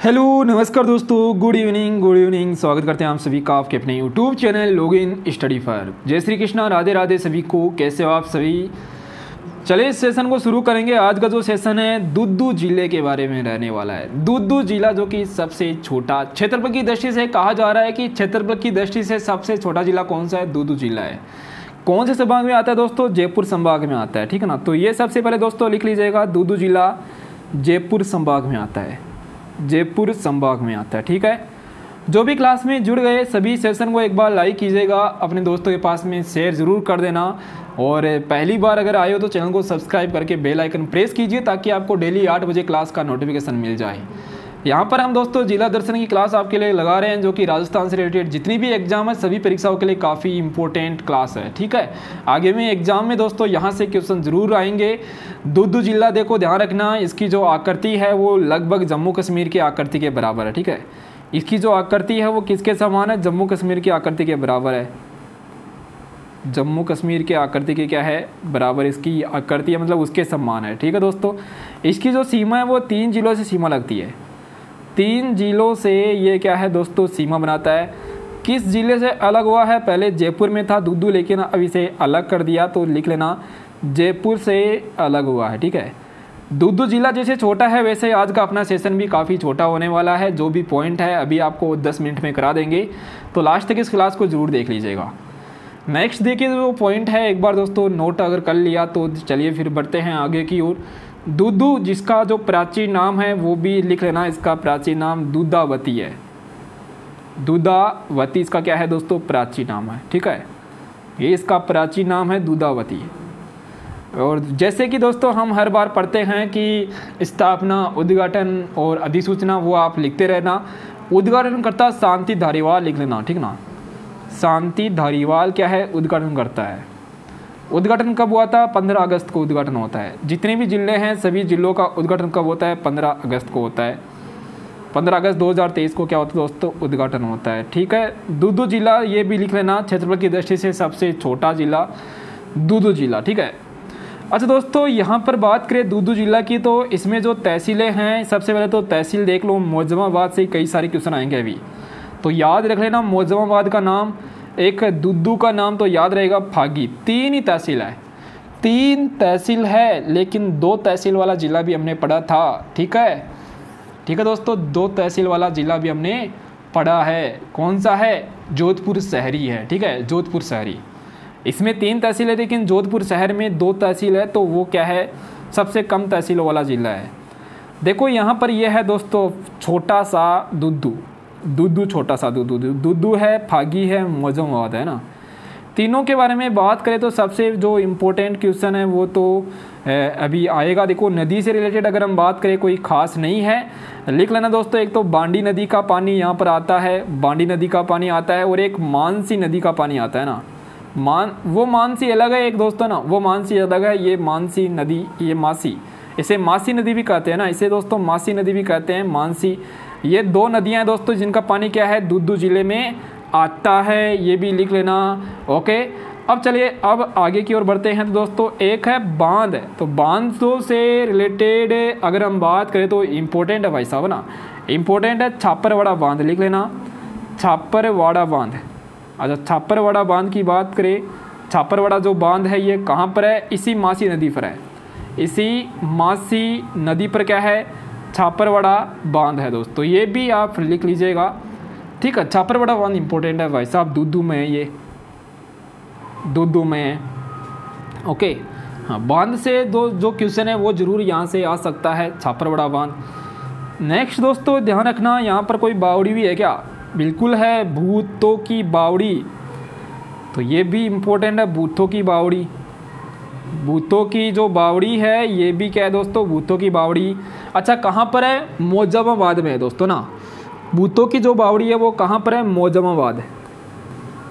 Hello नमस्कार दोस्तों, good evening. स्वागत करते हैं आप सभी का आपके अपने YouTube channel login study for. जय श्री कृष्णा, राधे राधे सभी को। कैसे हो आप सभी? चलिए इस सेशन को शुरू करेंगे। आज का जो सेशन है दुद्दू जिले के बारे में रहने वाला है। दुद्दू जिला जो कि सबसे छोटा क्षेत्रफल की दृष्टि से कहा जा रहा है कि क्षेत्रफल की दृष्टि से सबसे छोटा जिला कौन सा है? दुद्दू जिला है। कौन से संभाग में आता है दोस्तों? जयपुर संभाग में आता है, ठीक है ना। तो ये सबसे पहले दोस्तों लिख लीजिएगा, दुद्दू जिला जयपुर संभाग में आता है, जयपुर संभाग में आता है, ठीक है। जो भी क्लास में जुड़ गए सभी सेशन को एक बार लाइक कीजिएगा, अपने दोस्तों के पास में शेयर ज़रूर कर देना, और पहली बार अगर आए हो तो चैनल को सब्सक्राइब करके बेल आइकन प्रेस कीजिए ताकि आपको डेली 8 बजे क्लास का नोटिफिकेशन मिल जाए। यहाँ पर हम दोस्तों जिला दर्शन की क्लास आपके लिए लगा रहे हैं, जो कि राजस्थान से रिलेटेड जितनी भी एग्जाम है सभी परीक्षाओं के लिए काफ़ी इंपॉर्टेंट क्लास है, ठीक है। आगे में एग्जाम में दोस्तों यहाँ से क्वेश्चन जरूर आएंगे। दुद्दू जिला देखो, ध्यान रखना, इसकी जो आकृति है वो लगभग जम्मू कश्मीर की आकृति के बराबर है, ठीक है। इसकी जो आकृति है वो किसके समान है? जम्मू कश्मीर की आकृति के बराबर है। जम्मू कश्मीर के आकृति की क्या है? बराबर इसकी आकृति है, मतलब उसके समान है, ठीक है दोस्तों। इसकी जो सीमा है वो 3 जिलों से सीमा लगती है। 3 जिलों से ये क्या है दोस्तों? सीमा बनाता है। किस जिले से अलग हुआ है? पहले जयपुर में था दुद्दू, लेकिन अब इसे अलग कर दिया, तो लिख लेना जयपुर से अलग हुआ है, ठीक है। दुद्दू जिला जैसे छोटा है वैसे आज का अपना सेशन भी काफ़ी छोटा होने वाला है। जो भी पॉइंट है अभी आपको 10 मिनट में करा देंगे, तो लास्ट तक इस क्लास को जरूर देख लीजिएगा। नेक्स्ट देखिए जो पॉइंट है, एक बार दोस्तों नोट अगर कर लिया तो चलिए फिर बढ़ते हैं आगे की ओर। दुद्दू जिसका जो प्राचीन नाम है वो भी लिख लेना, इसका प्राचीन नाम दूधावती है। दूधावती इसका क्या है दोस्तों? प्राचीन नाम है, ठीक है। ये इसका प्राचीन नाम है दूधावती। और जैसे कि दोस्तों हम हर बार पढ़ते हैं कि स्थापना, उद्घाटन और अधिसूचना, वो आप लिखते रहना। उद्घाटन करता शांति धारीवाल लिख लेना, ठीक ना। शांति धारीवाल क्या है? उद्घाटन करता है। उद्घाटन कब हुआ था? 15 अगस्त को उद्घाटन होता है। जितने भी जिले हैं सभी जिलों का उद्घाटन कब होता है? 15 अगस्त को होता है। 15 अगस्त 2023 को क्या होता है दोस्तों? उद्घाटन होता है, ठीक है। दुद्दू जिला ये भी लिख लेना, क्षेत्रफल की दृष्टि से सबसे छोटा जिला दुद्दू जिला, ठीक है। अच्छा दोस्तों, यहाँ पर बात करें दुद्दू जिला की तो इसमें जो तहसीलें हैं, सबसे पहले तो तहसील देख लो। मौजमाबाद से कई सारे क्वेश्चन आएंगे अभी, तो याद रख लेना मौजमाबाद का नाम। एक दुद्दू का नाम तो याद रहेगा फागी। 3 ही तहसील है, 3 तहसील है, लेकिन 2 तहसील वाला जिला भी हमने पढ़ा था, ठीक है। ठीक है दोस्तों, 2 तहसील वाला जिला भी हमने पढ़ा है। कौन सा है? जोधपुर शहरी है, ठीक है। जोधपुर शहरी, इसमें 3 तहसील है, लेकिन जोधपुर शहर में 2 तहसील है, तो वो क्या है? सबसे कम तहसीलों वाला जिला है। देखो यहाँ पर यह है दोस्तों छोटा सा दुद्दू। दुद्दू छोटा सा दुद्दू है, फागी है, मौजमाबाद है ना। तीनों के बारे में बात करें तो सबसे जो इम्पोर्टेंट क्वेश्चन है वो तो अभी आएगा। देखो नदी से रिलेटेड अगर हम बात करें कोई खास नहीं है, लिख लेना दोस्तों। एक तो बांडी नदी का पानी यहाँ पर आता है, बांडी नदी का पानी आता है, और एक मानसी नदी का पानी आता है ना। वो मानसी अलग है एक दोस्तों ना, वो मानसी अलग है, ये मानसी नदी, ये मासी, इसे मासी नदी भी कहते हैं ना, इसे दोस्तों मासी नदी भी कहते हैं, मानसी। ये 2 नदियाँ हैं दोस्तों जिनका पानी क्या है? दुद्दू जिले में आता है, ये भी लिख लेना, ओके। अब चलिए अब आगे की ओर बढ़ते हैं। तो दोस्तों एक है बांध, तो बांधों से रिलेटेड अगर हम बात करें तो इम्पोर्टेंट है भाई साहब ना, इम्पोर्टेंट है छापरवाड़ा बांध, लिख लेना छापरवाड़ा बांध। अच्छा, छापरवाड़ा बांध की बात करें, छापरवाड़ा जो बांध है ये कहाँ पर है? इसी मासी नदी पर है, इसी मासी नदी पर क्या है? छापरवाड़ा बांध है दोस्तों, ये भी आप लिख लीजिएगा, ठीक है। छापरवाड़ा बांध इंपॉर्टेंट है भाई साहब, दुद्दू में है, ये दुद्दू में है, ओके। हाँ, बांध से जो क्वेश्चन है वो जरूर यहाँ से आ सकता है, छापरवाड़ा बांध। नेक्स्ट दोस्तों ध्यान रखना, यहाँ पर कोई बावड़ी भी है क्या? बिल्कुल है, भूतों की बावड़ी, तो ये भी इम्पोर्टेंट है, भूतों की बावड़ी। भूतों की जो बावड़ी है ये भी क्या है दोस्तों? भूतों की बावड़ी। अच्छा कहाँ पर है? मौजमाबाद में है दोस्तों ना। भूतों की जो बावड़ी है वो कहाँ पर है? मौजमाबाद,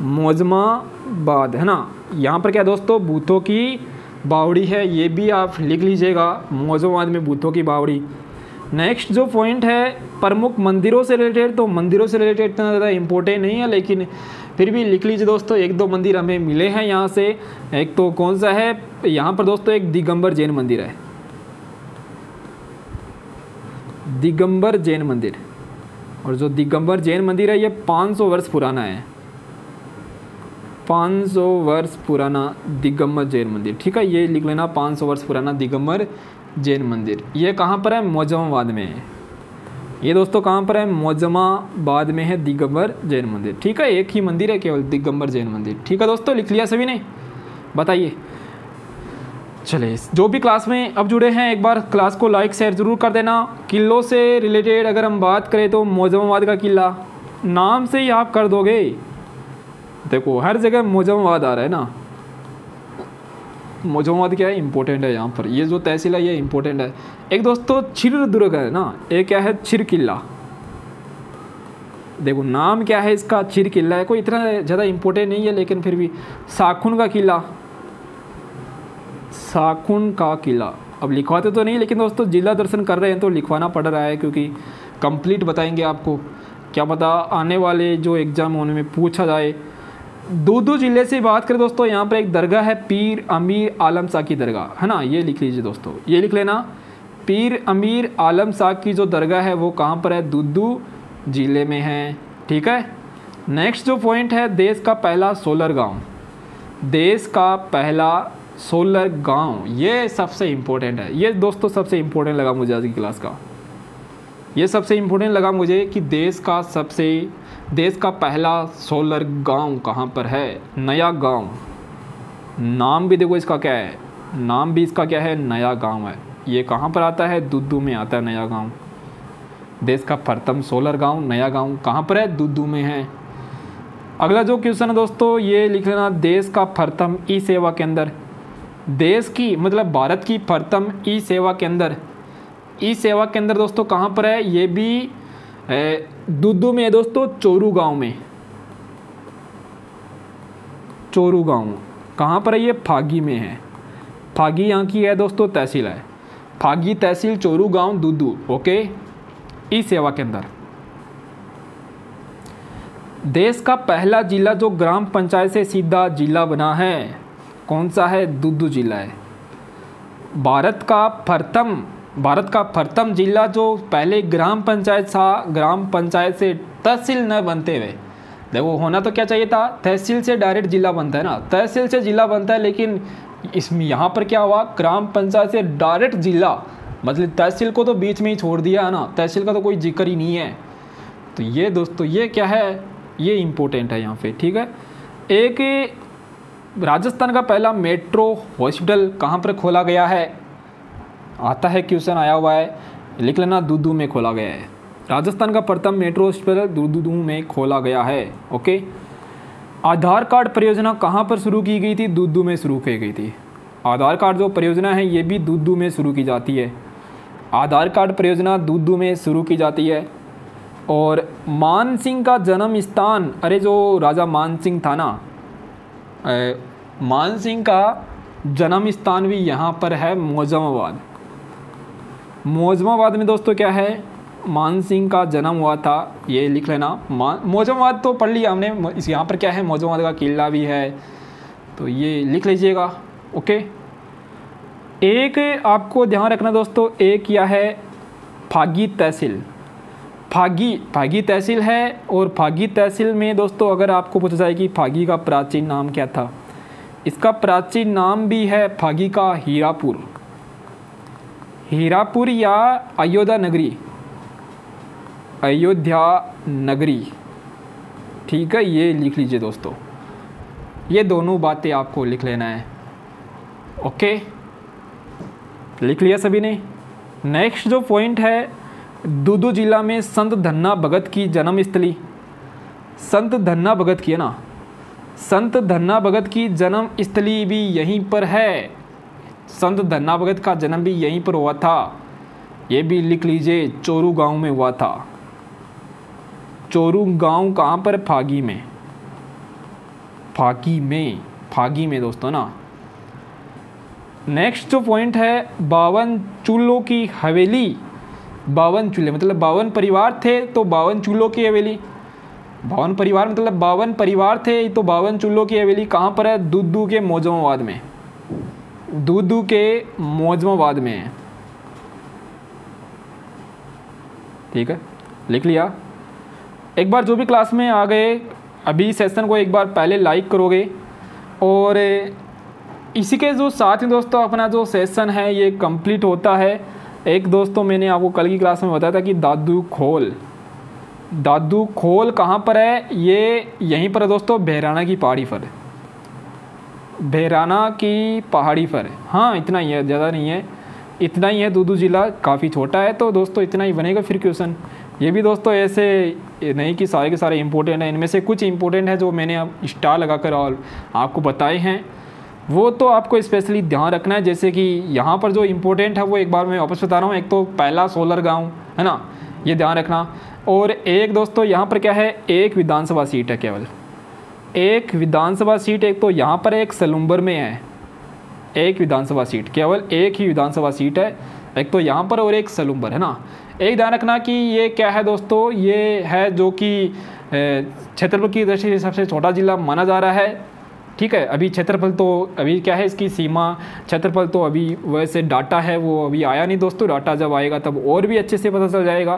मौजमाबाद है ना। यहाँ पर क्या दोस्तों? भूतों की बावड़ी है, ये भी आप लिख लीजिएगा, मौजमाबाद में भूतों की बावड़ी। नेक्स्ट जो पॉइंट है प्रमुख मंदिरों से रिलेटेड, तो मंदिरों से रिलेटेड इतना ज़्यादा इम्पोर्टेंट नहीं है, लेकिन फिर भी लिख लीजिए दोस्तों। 1-2 मंदिर हमें मिले हैं यहाँ से। एक तो कौन सा है यहाँ पर दोस्तों? एक दिगंबर जैन मंदिर है, दिगंबर जैन मंदिर, और जो दिगंबर जैन मंदिर है ये 500 वर्ष पुराना है, 500 वर्ष पुराना दिगंबर जैन मंदिर। ठीक है, ये लिख लेना, 500 वर्ष पुराना दिगंबर जैन मंदिर। ये कहाँ पर है? मोजमाबाद में है। ये दोस्तों कहाँ पर है? मोजमाबाद में है दिगंबर जैन मंदिर। ठीक है, एक ही मंदिर है केवल, दिगंबर जैन मंदिर। ठीक है दोस्तों, लिख लिया सभी ने? बताइए। चलिए, जो भी क्लास में अब जुड़े हैं एक बार क्लास को लाइक शेयर ज़रूर कर देना। किलों से रिलेटेड अगर हम बात करें तो मोजमाबाद का किला नाम से ही आप कर दोगे। देखो हर जगह मोजमाबाद आ रहा है ना, मोजमाबाद क्या है? इंपॉर्टेंट है यहाँ पर। ये जो तहसील है ये इंपॉर्टेंट है। एक दोस्तों छिर दुर्ग है ना, एक क्या है? छिर किला। देखो नाम क्या है इसका? छिर किला है। कोई इतना ज़्यादा इंपॉर्टेंट नहीं है, लेकिन फिर भी साखुन का किला, साखुन का किला। अब लिखवाते तो नहीं, लेकिन दोस्तों जिला दर्शन कर रहे हैं तो लिखवाना पड़ रहा है, क्योंकि कंप्लीट बताएंगे आपको। क्या पता आने वाले जो एग्ज़ाम होने में पूछा जाए। दूदू जिले से बात करें दोस्तों, यहाँ पर एक दरगाह है पीर अमीर आलम शाह की दरगाह, है ना। ये लिख लीजिए दोस्तों, ये लिख लेना। पीर अमीर आलम शाह की जो दरगाह है वो कहाँ पर है? दूदू जिले में है। ठीक है, नेक्स्ट जो पॉइंट है, देश का पहला सोलर गांव। देश का पहला सोलर गांव, ये सबसे इम्पोर्टेंट है। ये दोस्तों सबसे इम्पोर्टेंट लगा मुझे आज की क्लास का। ये सबसे इम्पोर्टेंट लगा मुझे कि देश का पहला सोलर गांव कहाँ पर है? नया गांव। नाम भी देखो इसका क्या है? नाम भी इसका क्या है? नया गांव है। ये कहाँ पर आता है? दूदू में आता है नया गांव। देश का प्रथम सोलर गांव नया गांव कहाँ पर है? दूदू में है। अगला जो क्वेश्चन है दोस्तों, ये लिख लेना। देश का प्रथम ई सेवा केंद्र, देश की मतलब भारत की प्रथम ई सेवा केंद्र, ई सेवा केंद्र दोस्तों कहाँ पर है? ये भी दूदू में है दोस्तों, चोरू गांव में। चोरू गांव कहाँ पर है? ये फागी में है। फागी यहाँ की है दोस्तों तहसील है, फागी तहसील, चोरू गांव, दूदू। ओके, ई सेवा केंद्र। देश का पहला जिला जो ग्राम पंचायत से सीधा जिला बना है, कौन सा है? दूदू जिला है। भारत का प्रथम जिला जो पहले ग्राम पंचायत था, ग्राम पंचायत से तहसील न बनते हुए, देखो होना तो क्या चाहिए था? तहसील से डायरेक्ट जिला बनता है ना, तहसील से जिला बनता है, लेकिन इसमें यहाँ पर क्या हुआ? ग्राम पंचायत से डायरेक्ट जिला, मतलब तहसील को तो बीच में ही छोड़ दिया है ना, तहसील का तो कोई जिक्र ही नहीं है। तो ये दोस्तों ये क्या है? ये इम्पोर्टेंट है यहाँ पे। ठीक है, एक राजस्थान का पहला मेट्रो हॉस्पिटल कहाँ पर खोला गया है? आता है, क्वेश्चन आया हुआ है, लिख लेना। दूदू में खोला गया है। राजस्थान का प्रथम मेट्रो हॉस्पिटल दूदू में खोला गया है। ओके, आधार कार्ड परियोजना कहाँ पर शुरू की गई थी? दूदू में शुरू की गई थी। आधार कार्ड जो परियोजना है ये भी दूदू में शुरू की जाती है। आधार कार्ड परियोजना दूदू में शुरू की जाती है। और मान सिंह का जन्म स्थान, अरे जो राजा मान सिंह था ना, मान सिंह का जन्म स्थान भी यहाँ पर है, मोजमाबाद। मोजमाबाद में दोस्तों क्या है? मान सिंह का जन्म हुआ था, ये लिख लेना। मोजमाबाद तो पढ़ लिया हमने, इस यहाँ पर क्या है? मोजमाबाद का किला भी है, तो ये लिख लीजिएगा। ओके, एक आपको ध्यान रखना दोस्तों, एक क्या है? फागी तहसील। फागी तहसील है, और फागी तहसील में दोस्तों अगर आपको पूछा जाए कि फागी का प्राचीन नाम क्या था, इसका प्राचीन नाम भी है फागी का हीरापुर। हीरापुर या अयोध्या नगरी, अयोध्या नगरी। ठीक है, ये लिख लीजिए दोस्तों, ये दोनों बातें आपको लिख लेना है। ओके, लिख लिया सभी ने? नेक्स्ट जो पॉइंट है, दूदू जिला में संत धन्ना भगत की जन्मस्थली, संत धन्ना भगत की है ना, संत धन्ना भगत की जन्म स्थली भी यहीं पर है। संत धन्ना भगत का जन्म भी यहीं पर हुआ था, ये भी लिख लीजिए। चोरू गांव में हुआ था। चोरू गांव कहाँ पर? फागी में। फागी में दोस्तों ना। नेक्स्ट जो पॉइंट है, 52 चूल्हों की हवेली। 52 चूल्हे मतलब 52 परिवार थे, तो 52 चूल्हों की हवेली। 52 परिवार मतलब 52 परिवार थे, तो 52 चूल्हों की हवेली कहाँ पर है? दूदू के मोजमाबाद में। दूदू के मोजमाबाद में है। ठीक है, लिख लिया। एक बार जो भी क्लास में आ गए अभी सेशन को एक बार पहले लाइक करोगे, और इसी के जो साथ ही दोस्तों अपना जो सेशन है ये कंप्लीट होता है। एक दोस्तों मैंने आपको कल की क्लास में बताया था कि दादू खोल कहाँ पर है, ये यहीं पर है दोस्तों, बहराना की पहाड़ी पर, बहराना की पहाड़ी पर। हाँ इतना ही है, ज़्यादा नहीं है, इतना ही है। दूदू ज़िला काफ़ी छोटा है, तो दोस्तों इतना ही बनेगा फिर क्वेश्चन। ये भी दोस्तों ऐसे नहीं कि सारे के सारे इंपॉर्टेंट हैं, इनमें से कुछ इंपॉर्टेंट है जो मैंने अब स्टार लगाकर और आपको बताए हैं, वो तो आपको स्पेशली ध्यान रखना है। जैसे कि यहाँ पर जो इम्पोर्टेंट है वो एक बार मैं वापस बता रहा हूँ। एक तो पहला सोलर गांव है ना, ये ध्यान रखना। और एक दोस्तों यहाँ पर क्या है, एक विधानसभा सीट है, केवल एक विधानसभा सीट। एक तो यहाँ पर एक सलूम्बर में है एक विधानसभा सीट, केवल एक ही विधानसभा सीट है, एक तो यहाँ पर और एक सलूम्बर है ना। एक ध्यान रखना कि ये क्या है दोस्तों, ये है जो कि क्षेत्रफल की दृष्टि से सबसे छोटा जिला माना जा रहा है। ठीक है, अभी क्षेत्रफल तो अभी क्या है, इसकी सीमा क्षेत्रफल तो अभी वैसे डाटा है वो अभी आया नहीं दोस्तों, डाटा जब आएगा तब और भी अच्छे से पता चल जाएगा।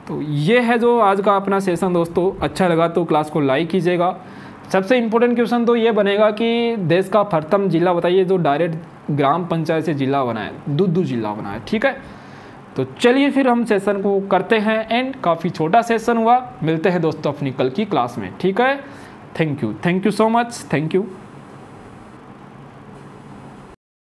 तो ये है जो आज का अपना सेशन दोस्तों। अच्छा लगा तो क्लास को लाइक कीजिएगा। सबसे इम्पोर्टेंट क्वेश्चन तो ये बनेगा कि देश का प्रथम जिला बताइए जो डायरेक्ट ग्राम पंचायत से जिला बना है, दूदू जिला बना है। ठीक है, तो चलिए फिर हम सेशन को करते हैं एंड। काफ़ी छोटा सेशन हुआ, मिलते हैं दोस्तों अपनी कल की क्लास में। ठीक है, thank you so much, thank you.